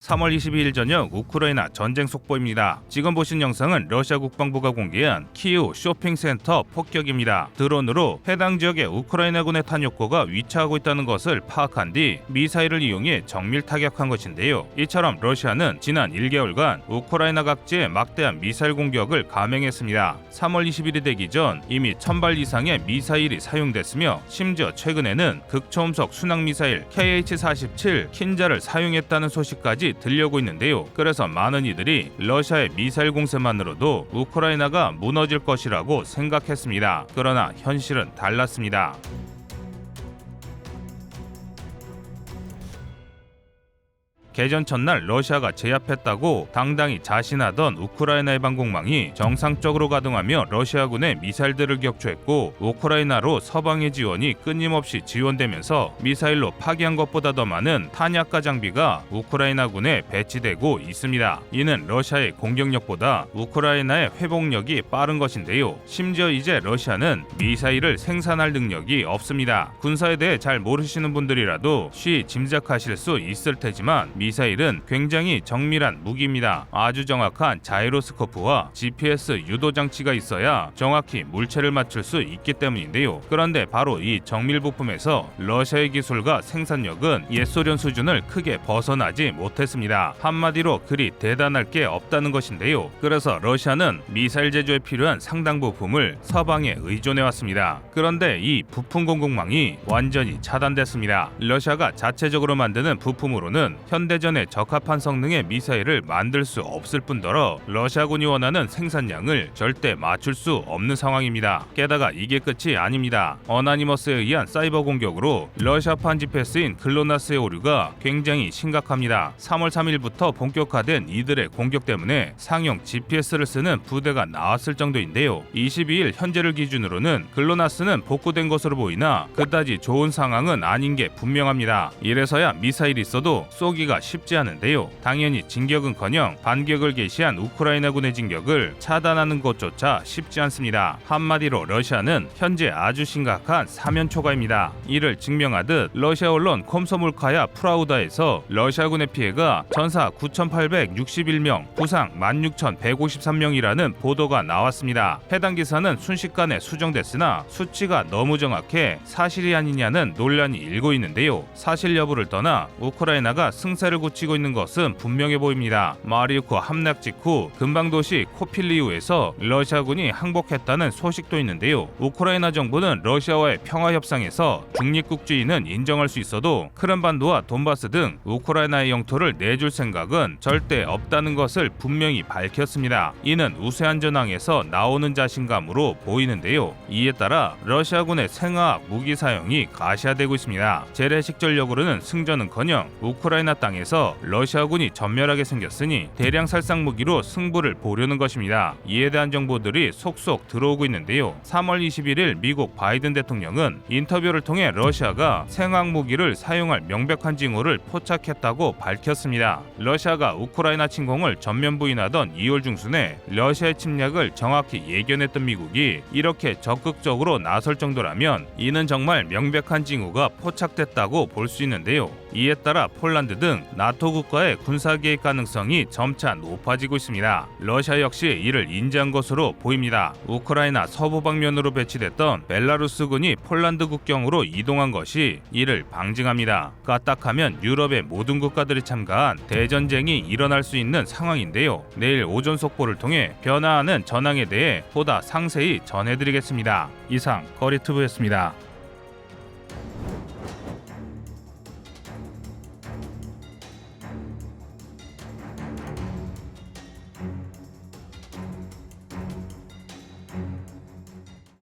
3월 22일 저녁 우크라이나 전쟁 속보입니다. 지금 보신 영상은 러시아 국방부가 공개한 키이우 쇼핑센터 폭격입니다. 드론으로 해당 지역의 우크라이나군의 탄약고가 위치하고 있다는 것을 파악한 뒤 미사일을 이용해 정밀 타격한 것인데요. 이처럼 러시아는 지난 1개월간 우크라이나 각지에 막대한 미사일 공격을 감행했습니다. 3월 20일이 되기 전 이미 1000발 이상의 미사일이 사용됐으며 심지어 최근에는 극초음속 순항미사일 KH-47 킨자를 사용했다는 소식까지 들려오고 있는데요. 그래서 많은 이들이 러시아의 미사일 공세만으로도 우크라이나가 무너질 것이라고 생각했습니다. 그러나 현실은 달랐습니다. 개전 첫날 러시아가 제압했다고 당당히 자신하던 우크라이나의 방공망이 정상적으로 가동하며 러시아군의 미사일들을 격추했고 우크라이나로 서방의 지원이 끊임없이 지원되면서 미사일로 파괴한 것보다 더 많은 탄약과 장비가 우크라이나군에 배치되고 있습니다. 이는 러시아의 공격력보다 우크라이나의 회복력이 빠른 것인데요. 심지어 이제 러시아는 미사일을 생산할 능력이 없습니다. 군사에 대해 잘 모르시는 분들이라도 쉬이 짐작하실 수 있을 테지만 미사일은 굉장히 정밀한 무기입니다. 아주 정확한 자이로스코프와 GPS 유도 장치가 있어야 정확히 물체를 맞출 수 있기 때문인데요. 그런데 바로 이 정밀 부품에서 러시아의 기술과 생산력은 옛소련 수준을 크게 벗어나지 못했습니다. 한마디로 그리 대단할 게 없다는 것인데요. 그래서 러시아는 미사일 제조에 필요한 상당 부품을 서방에 의존해왔습니다. 그런데 이 부품 공급망이 완전히 차단됐습니다. 러시아가 자체적으로 만드는 부품으로는 현대전에 적합한 성능의 미사일을 만들 수 없을 뿐더러 러시아군이 원하는 생산량을 절대 맞출 수 없는 상황입니다. 게다가 이게 끝이 아닙니다. 어나니머스에 의한 사이버 공격으로 러시아판 GPS인 글로나스의 오류가 굉장히 심각합니다. 3월 3일부터 본격화된 이들의 공격 때문에 상용 GPS를 쓰는 부대가 나왔을 정도인데요. 22일 현재를 기준으로는 글로나스는 복구된 것으로 보이나 그다지 좋은 상황은 아닌 게 분명합니다. 이래서야 미사일이 있어도 쏘기가 쉽지 않은데요. 당연히 진격은커녕 반격을 개시한 우크라이나군의 진격을 차단하는 것조차 쉽지 않습니다. 한마디로 러시아는 현재 아주 심각한 사면초가입니다. 이를 증명하듯 러시아 언론 콤소몰카야 프라우다에서 러시아군의 피해가 전사 9,861명, 부상 16,153명이라는 보도가 나왔습니다. 해당 기사는 순식간에 수정됐으나 수치가 너무 정확해 사실이 아니냐는 논란이 일고 있는데요. 사실 여부를 떠나 우크라이나가 승세를 굳히고 있는 것은 분명해 보입니다. 마리우포 함락 직후 근방도시 코필리우에서 러시아군이 항복했다는 소식도 있는데요. 우크라이나 정부는 러시아와의 평화협상에서 중립국주의는 인정할 수 있어도 크림반도와 돈바스 등 우크라이나의 영토를 내줄 생각은 절대 없다는 것을 분명히 밝혔습니다. 이는 우세한 전황에서 나오는 자신감으로 보이는데요. 이에 따라 러시아군의 생화학 무기 사용이 가시화되고 있습니다. 재래식전력으로는 승전은커녕 우크라이나 땅에서 러시아군이 전멸하게 생겼으니 대량 살상 무기로 승부를 보려는 것입니다. 이에 대한 정보들이 속속 들어오고 있는데요. 3월 21일 미국 바이든 대통령은 인터뷰를 통해 러시아가 생화학 무기를 사용할 명백한 징후를 포착했다고 밝혔습니다. 러시아가 우크라이나 침공을 전면 부인하던 2월 중순에 러시아의 침략을 정확히 예견했던 미국이 이렇게 적극적으로 나설 정도라면 이는 정말 명백한 징후가 포착됐다고 볼 수 있는데요. 이에 따라 폴란드 등 나토 국가의 군사 개입 가능성이 점차 높아지고 있습니다. 러시아 역시 이를 인지한 것으로 보입니다. 우크라이나 서부 방면으로 배치됐던 벨라루스군이 폴란드 국경으로 이동한 것이 이를 방증합니다. 까딱하면 유럽의 모든 국가들이 참가한 대전쟁이 일어날 수 있는 상황인데요. 내일 오전 속보를 통해 변화하는 전황에 대해 보다 상세히 전해드리겠습니다. 이상 거리투브였습니다.